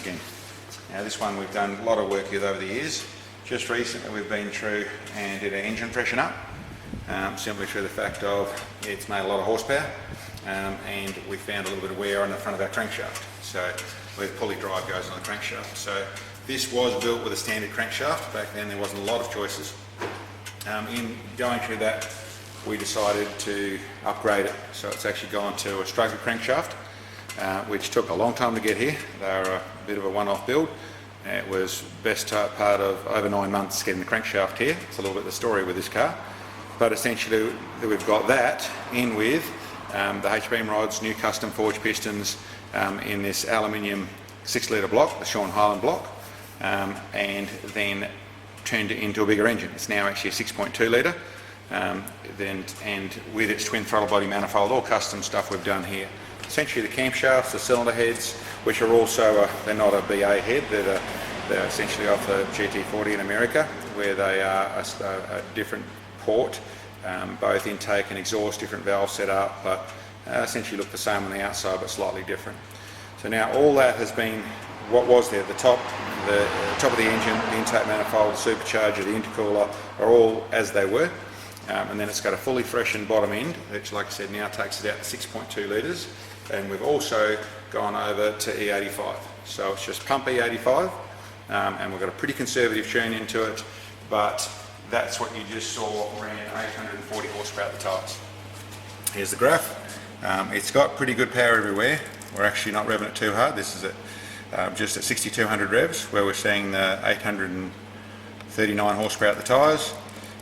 again. Now this one we've done a lot of work with over the years. Just recently we've been through and did an engine freshen up, simply through the fact of it's made a lot of horsepower, and we found a little bit of wear on the front of our crankshaft. So where the pulley drive goes on the crankshaft. So this was built with a standard crankshaft. Back then there wasn't a lot of choices. In going through that, we decided to upgrade it. So it's actually gone to a stroker crankshaft, which took a long time to get here. They were a bit of a one-off build. It was best part of over 9 months getting the crankshaft here. It's a little bit the story with this car. But essentially we've got that in with the H-beam rods, new custom forged pistons in this aluminium 6-litre block, the Sean Highland block, and then turned it into a bigger engine. It's now actually a 6.2 litre, and with its twin throttle body manifold, all custom stuff we've done here. Essentially the camshafts, the cylinder heads, which are also, they're not a BA head, they're essentially off the GT40 in America, where they are a different port, both intake and exhaust, different valve setup, but essentially look the same on the outside but slightly different. So now all that has been what was there, the top of the engine, the intake manifold, the supercharger, the intercooler are all as they were, and then it's got a fully freshened bottom end, which like I said now takes it out to 6.2 litres, and we've also gone over to E85. So it's just pump E85, and we've got a pretty conservative tune into it, but that's what you just saw ran 840 horsepower at the tyres. Here's the graph. It's got pretty good power everywhere. We're actually not revving it too hard. This is at just at 6200 revs, where we're seeing the 839 horsepower at the tyres.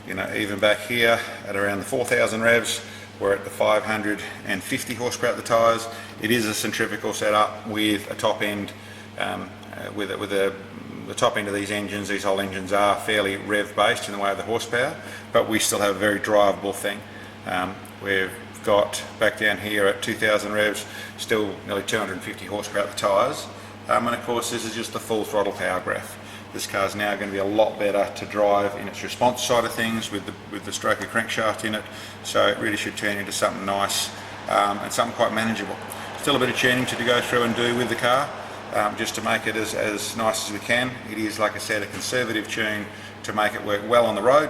You know, even back here at around the 4000 revs, we're at the 550 horsepower at the tyres. It is a centrifugal setup with a top end, the top end of these engines. These whole engines are fairly rev based in the way of the horsepower, but we still have a very drivable thing. We've got back down here at 2000 revs, still nearly 250 horsepower at the tyres, and of course this is just the full throttle power graph. This car is now going to be a lot better to drive in its response side of things with the stroker crankshaft in it, so it really should turn into something nice and something quite manageable. Still a bit of tuning to go through and do with the car, just to make it as nice as we can. It is, like I said, a conservative tune to make it work well on the road,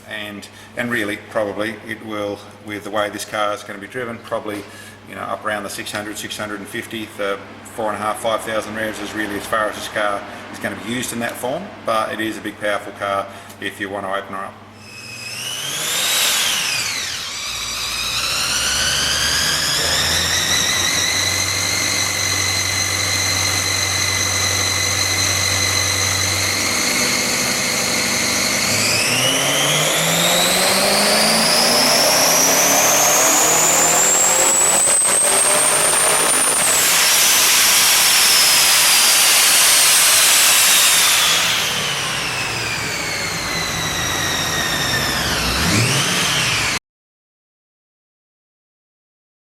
and really probably it will, with the way this car is going to be driven, probably, you know, up around the 600, 650, the 4,500 revs is really as far as this car is going to be used in that form, but it is a big powerful car if you want to open her up.